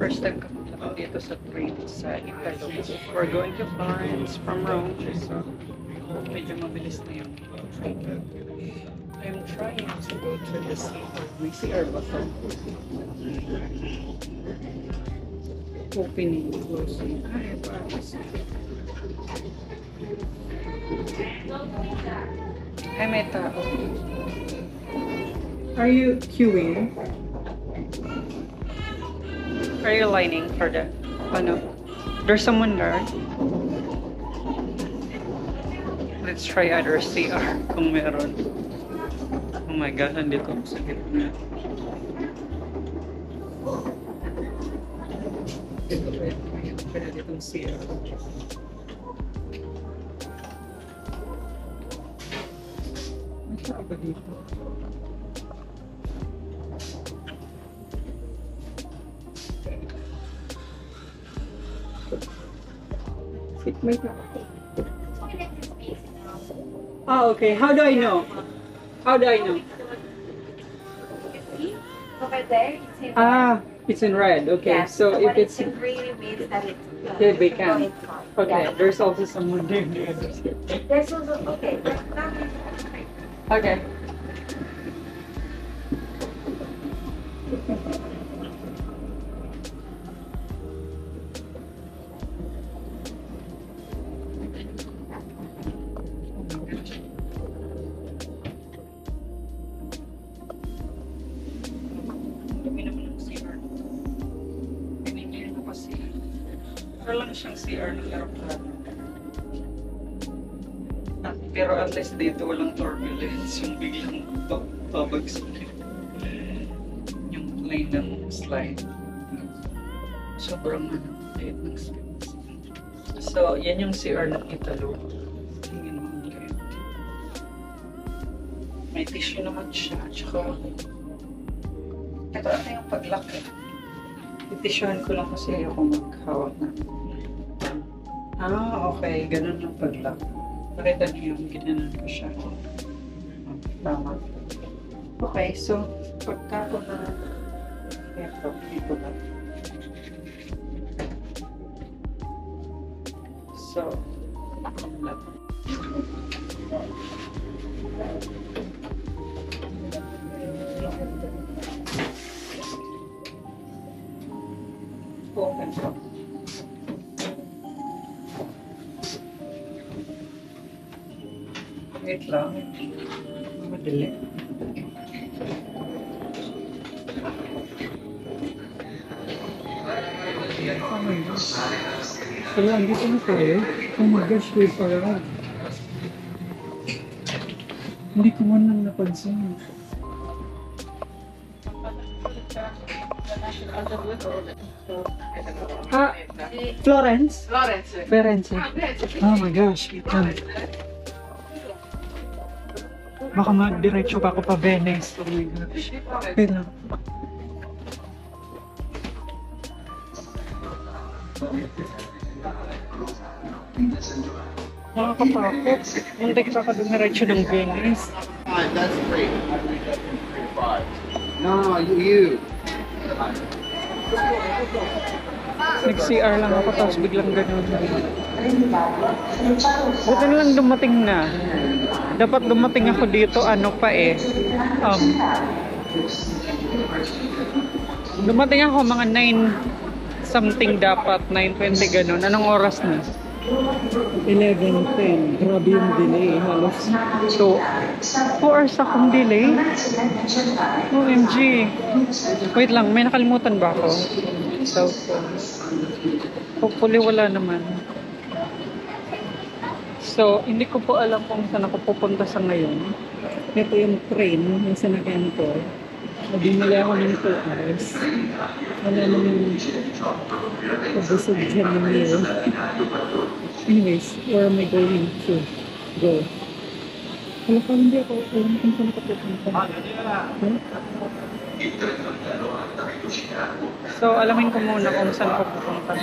First time kami lang dito sa train sa Italo. We're going to Florence from Rome. So, medyo mabilis na yung train. I'm trying to go to the CR. May CR ba ito? Opening, closing. Ay, paris. Ay, may tao. Are you queuing? Are you lining for the... Ano? There's someone there. Let's try other CR kung meron. Oh my God, nandito sa gitna. Ito ba yun? Pwede ditong CR. May tao ba dito? May tao. Ah, okay. How do I know? How do I know? Over there, it's in Ah, it's in red. Okay, Yeah, so if when it's in green, it means that it's yeah, we can. going far. Okay, Yeah. there's also someone there. There's also okay. Okay. Dumi naman ng CR. Pinigil ko kasi. Pero lang siyang CR ng aeroplano. Pero at least dito walang turbulence. Yung biglang babagsak yung plane ng slide. Sobrang liit ng space. So, yan yung CR ng Italo. Tingin mo kayo. May tissue naman siya. Tsaka, ito ano yung pag-lock eh. Titissuehan ko lang kasi ayoko maghawak na. Ah, okay. Ganun yung pag-lock. Nakita niyo yung ginanon ko siya. Tama. Okay, so pagka ko na ito, dito na. So, lock. Open ko. Wait lang. Madali. Oh my gosh. Wala, andito na tayo. Oh my gosh, wait pa lang. Hindi ko man lang napansin. Ah, Florence? Florence. Oh my gosh. Baka ma-diretso pa ako pa Venice. Oh my gosh. Wait lang. Nakakatakot. Muntik pa ka dumiretso ng Venice. That's great. No, you. Nag-CR lang ako tapos biglang ganun. Buti na lang dumating na. Dapat dumating ako dito, ano pa eh. Dumating ako mga 9 something dapat, 9:20 ganun. Anong oras na? 11:10. Grabe yung delay. Halos 2 hours akong delay. OMG. Wait lang, may nakalimutan ba ako? Cellphone. Hopefully wala naman. So, hindi ko po alam kung saan ako pupunta sa ngayon. Ito yung train, yung sinakyan ko. Nabinili ako ng 2 hours. Wala naman pabusog dyan ng meal. Anyways, where am I going to go? Wala pa, hindi ako alam kung saan ako pupunta. So, alamin ko muna kung saan ako pupunta.